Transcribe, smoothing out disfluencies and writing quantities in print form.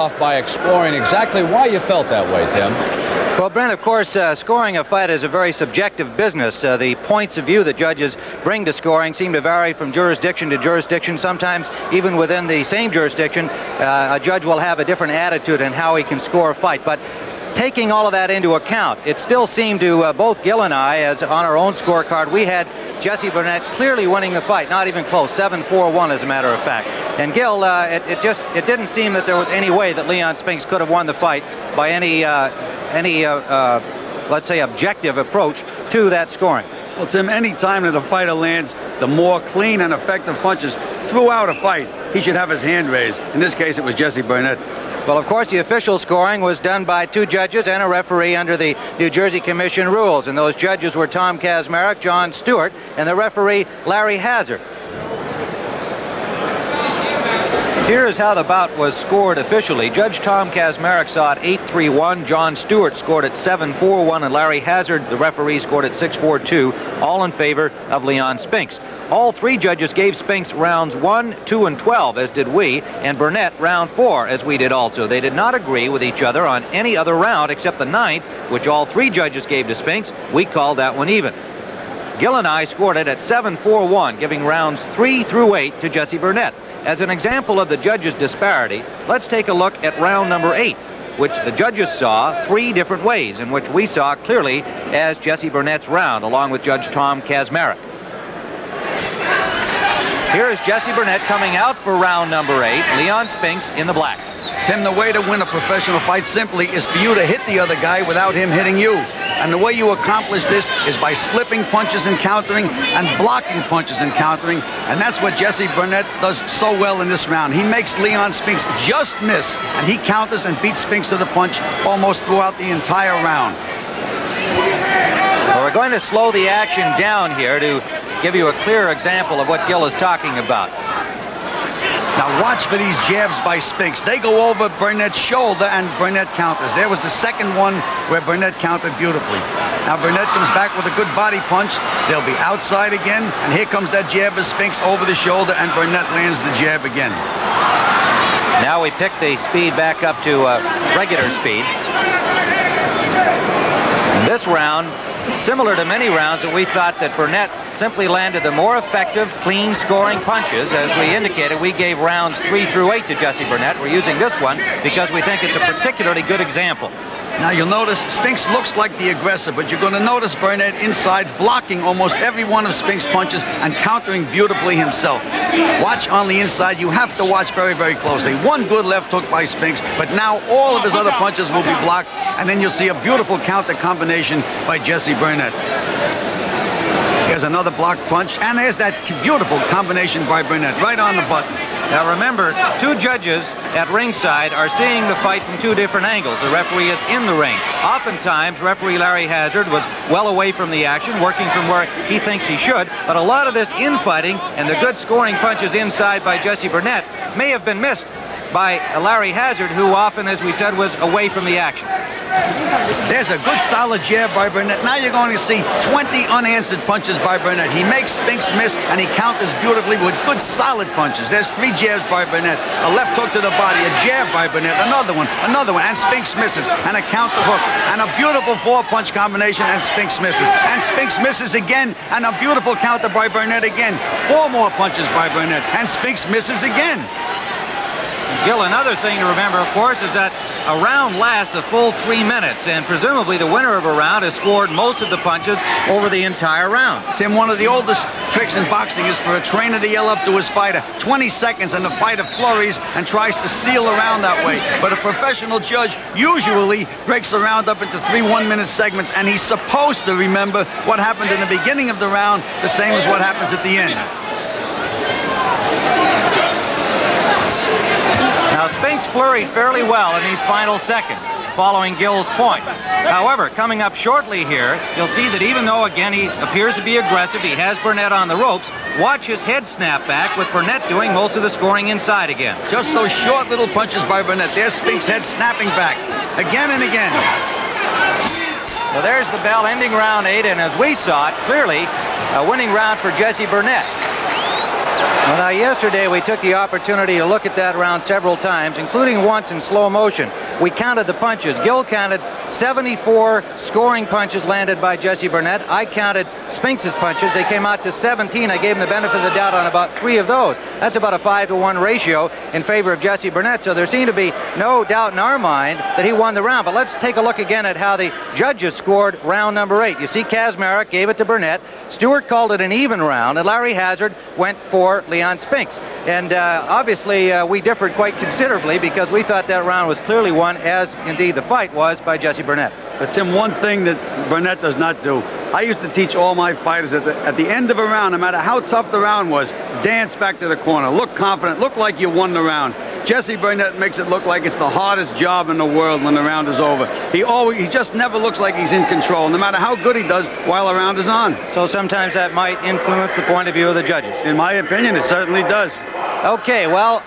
Off by exploring exactly why you felt that way, Tim. Well, Brent, of course, scoring a fight is a very subjective business. The points of view that judges bring to scoring seem to vary from jurisdiction to jurisdiction. Sometimes, even within the same jurisdiction, a judge will have a different attitude in how he can score a fight. But taking all of that into account, it still seemed to both Gil and I, as on our own scorecard, we had Jesse Burnett clearly winning the fight, not even close, 7-4-1 as a matter of fact. And Gil, it didn't seem that there was any way that Leon Spinks could have won the fight by any let's say, objective approach to that scoring. Well, Tim, any time that a fighter lands the more clean and effective punches throughout a fight, he should have his hand raised. In this case, it was Jesse Burnett. Well, of course, the official scoring was done by 2 judges and a referee under the New Jersey Commission rules. And those judges were Tom Kazmarek, John Stewart, and the referee, Larry Hazard. Here is how the bout was scored officially. Judge Tom Kazmarek saw it 8-3-1. John Stewart scored it 7-4-1. And Larry Hazard, the referee, scored it 6-4-2, all in favor of Leon Spinks. All 3 judges gave Spinks rounds 1, 2, and 12, as did we, and Burnett round 4, as we did also. They did not agree with each other on any other round except the 9th, which all 3 judges gave to Spinks. We called that one even. Gil and I scored it at 7-4-1, giving rounds 3 through 8 to Jesse Burnett. As an example of the judges' disparity, let's take a look at round number 8, which the judges saw 3 different ways, and which we saw clearly as Jesse Burnett's round, along with Judge Tom Kazmarek. Here is Jesse Burnett coming out for round number 8, Leon Spinks in the black. Tim, the way to win a professional fight simply is for you to hit the other guy without him hitting you. And the way you accomplish this is by slipping punches and countering and blocking punches and countering. And that's what Jesse Burnett does so well in this round. He makes Leon Spinks just miss, and he counters and beats Spinks to the punch almost throughout the entire round. Well, we're going to slow the action down here to give you a clear example of what Gil is talking about. Now watch for these jabs by Spinks. They go over Burnett's shoulder, and Burnett counters. There was the second one where Burnett countered beautifully. Now Burnett comes back with a good body punch. They'll be outside again, and here comes that jab of Spinks over the shoulder, and Burnett lands the jab again. Now we pick the speed back up to regular speed. This round, similar to many rounds that we thought that Burnett simply landed the more effective, clean scoring punches. As we indicated, we gave rounds 3 through 8 to Jesse Burnett. We're using this one because we think it's a particularly good example. Now you'll notice Spinks looks like the aggressor, but you're going to notice Burnett inside blocking almost every one of Spinks' punches and countering beautifully himself. Watch on the inside. You have to watch very, very closely. One good left hook by Spinks, but now all of his other punches will be blocked, and then you'll see a beautiful counter combination by Jesse Burnett. Here's another blocked punch, and there's that beautiful combination by Burnett, right on the button. Now remember, 2 judges at ringside are seeing the fight from 2 different angles. The referee is in the ring. Oftentimes, referee Larry Hazard was well away from the action, working from where he thinks he should, but a lot of this infighting and the good scoring punches inside by Jesse Burnett may have been missed by Larry Hazard, who often, as we said, was away from the action. There's a good solid jab by Burnett. Now you're going to see 20 unanswered punches by Burnett. He makes Spinks miss, and he counters beautifully with good solid punches. There's 3 jabs by Burnett. A left hook to the body, a jab by Burnett, another one, and Spinks misses, and a counter hook, and a beautiful 4-punch combination, and Spinks misses. And Spinks misses again, and a beautiful counter by Burnett again. 4 more punches by Burnett, and Spinks misses again. Gil, another thing to remember, of course, is that a round lasts a full 3 minutes, and presumably the winner of a round has scored most of the punches over the entire round. Tim, one of the oldest tricks in boxing is for a trainer to yell up to his fighter 20 seconds, and the fighter flurries and tries to steal the round that way. But a professional judge usually breaks the round up into 3 one-minute segments, and he's supposed to remember what happened in the beginning of the round, the same as what happens at the end. Now, Spinks flurried fairly well in these final seconds, following Gil's point. However, coming up shortly here, you'll see that even though, again, he appears to be aggressive, he has Burnett on the ropes, watch his head snap back, with Burnett doing most of the scoring inside again. Just those short little punches by Burnett. There's Spinks' head snapping back again and again. Well, there's the bell ending round 8, and as we saw it, clearly a winning round for Jesse Burnett. Well, now, yesterday we took the opportunity to look at that round several times, including once in slow motion. We counted the punches. Gil counted 74 scoring punches landed by Jesse Burnett. I counted Spinks' punches. They came out to 17. I gave him the benefit of the doubt on about 3 of those. That's about a 5-to-1 ratio in favor of Jesse Burnett. So there seemed to be no doubt in our mind that he won the round. But let's take a look again at how the judges scored round number 8. You see Kaczmarek gave it to Burnett. Stewart called it an even round, and Larry Hazzard went for Leon Spinks. And obviously we differed quite considerably because we thought that round was clearly won, as indeed the fight was, by Jesse Burnett. But Tim, one thing that Burnett does not do, I used to teach all my fighters at the end of a round, no matter how tough the round was, dance back to the corner, look confident, look like you won the round. Jesse Burnett makes it look like it's the hardest job in the world when the round is over. He just never looks like he's in control, no matter how good he does while the round is on. So sometimes that might influence the point of view of the judges. In my opinion, it certainly does. Okay, well,